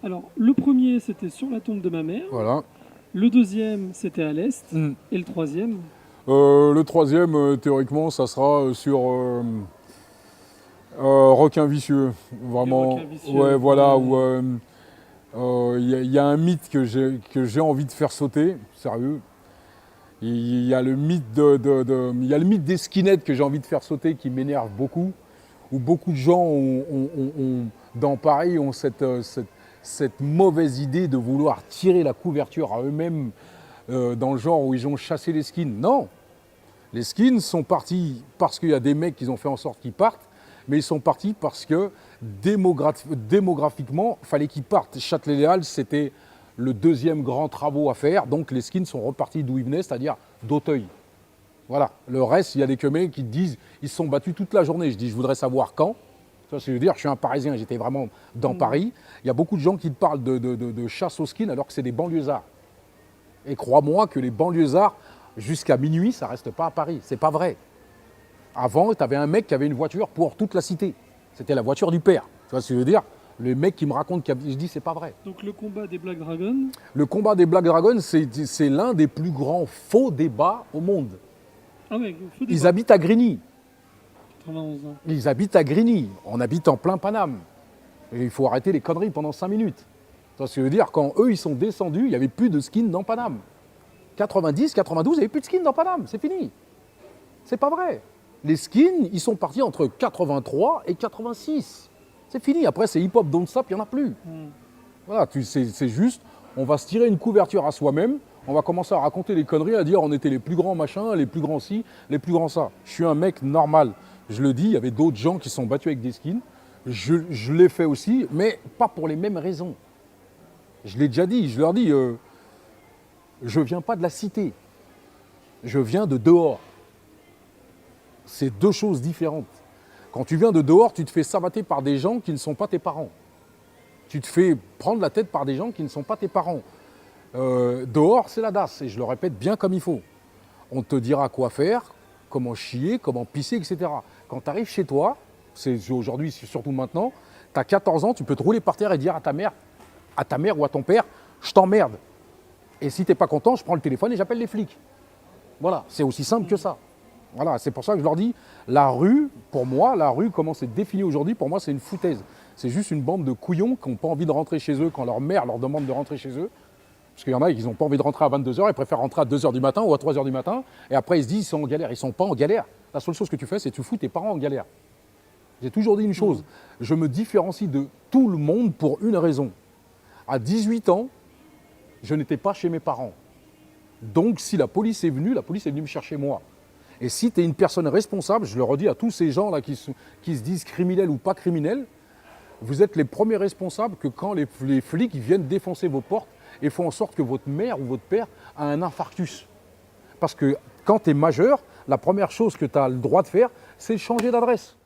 Alors, le premier, c'était sur la tombe de ma mère. Voilà. Le deuxième, c'était à l'est. Mm. Et le troisième, Le troisième, théoriquement, ça sera sur Requin vicieux. les Vraiment. requins vicieux. Ouais, voilà. Où il y a un mythe que j'ai envie de faire sauter, sérieux. Il y a le mythe il y a le mythe des skinheads que j'ai envie de faire sauter qui m'énerve beaucoup. Où beaucoup de gens dans Paris ont cette mauvaise idée de vouloir tirer la couverture à eux-mêmes dans le genre où ils ont chassé les skins. Non, les skins sont partis parce qu'il y a des mecs qui ont fait en sorte qu'ils partent, mais ils sont partis parce que démographiquement, il fallait qu'ils partent. Châtelet-Les-Halles, c'était le deuxième grand travaux à faire, donc les skins sont repartis d'où ils venaient, c'est-à-dire d'Auteuil. Voilà. Le reste, il y a des queumés qui disent ils se sont battus toute la journée. Je dis je voudrais savoir quand. Ça, c'est dire, je suis un Parisien, j'étais vraiment dans Paris. Il y a beaucoup de gens qui te parlent de chasse aux skins alors que c'est des banlieusards. Et crois-moi que les banlieusards, jusqu'à minuit, ça reste pas à Paris. C'est pas vrai. Avant, tu avais un mec qui avait une voiture pour toute la cité. C'était la voiture du père. Tu vois ce que je veux dire? Le mec qui me raconte je dis c'est pas vrai. donc le combat des Black Dragons. Le combat des Black Dragons, c'est l'un des plus grands faux débats au monde. Ah ouais, feu Ils débat. habitent à Grigny. 91 ans. Ils habitent à Grigny. On habite en plein Paname. Et il faut arrêter les conneries pendant 5 minutes. Ça veut dire, quand eux, ils sont descendus, il n'y avait plus de skins dans Paname. 90, 92, il n'y avait plus de skins dans Paname. C'est fini. C'est pas vrai. Les skins, ils sont partis entre 83 et 86. C'est fini. Après, c'est hip-hop, don't stop, il n'y en a plus. Voilà, c'est juste, on va se tirer une couverture à soi-même, on va commencer à raconter des conneries, à dire on était les plus grands machins, les plus grands ci, les plus grands ça. Je suis un mec normal. Je le dis, il y avait d'autres gens qui se sont battus avec des skins. Je l'ai fait aussi, mais pas pour les mêmes raisons. Je l'ai déjà dit, je leur dis, je ne viens pas de la cité. Je viens de dehors. C'est deux choses différentes. Quand tu viens de dehors, tu te fais savater par des gens qui ne sont pas tes parents. Tu te fais prendre la tête par des gens qui ne sont pas tes parents. Dehors, c'est la DAS, et je le répète bien comme il faut. On te dira quoi faire, comment chier, comment pisser, etc. Quand tu arrives chez toi, c'est aujourd'hui, surtout maintenant, tu as 14 ans, tu peux te rouler par terre et dire à ta mère ou à ton père, je t'emmerde. Et si tu n'es pas content, je prends le téléphone et j'appelle les flics. Voilà, c'est aussi simple que ça. Voilà, c'est pour ça que je leur dis, la rue, pour moi, la rue, comment c'est défini aujourd'hui, pour moi, c'est une foutaise. C'est juste une bande de couillons qui n'ont pas envie de rentrer chez eux quand leur mère leur demande de rentrer chez eux. Parce qu'il y en a qui n'ont pas envie de rentrer à 22 h, ils préfèrent rentrer à 2 h du matin ou à 3 h du matin. Et après, ils se disent, ils sont en galère. Ils ne sont pas en galère. La seule chose que tu fais, c'est que tu fous tes parents en galère. J'ai toujours dit une chose, je me différencie de tout le monde pour une raison. À 18 ans, je n'étais pas chez mes parents. Donc, si la police est venue me chercher moi. Et si tu es une personne responsable, je le redis à tous ces gens-là qui se disent criminels ou pas criminels, vous êtes les premiers responsables que quand les flics viennent défoncer vos portes et font en sorte que votre mère ou votre père a un infarctus. Parce que quand tu es majeur, la première chose que tu as le droit de faire, c'est changer d'adresse.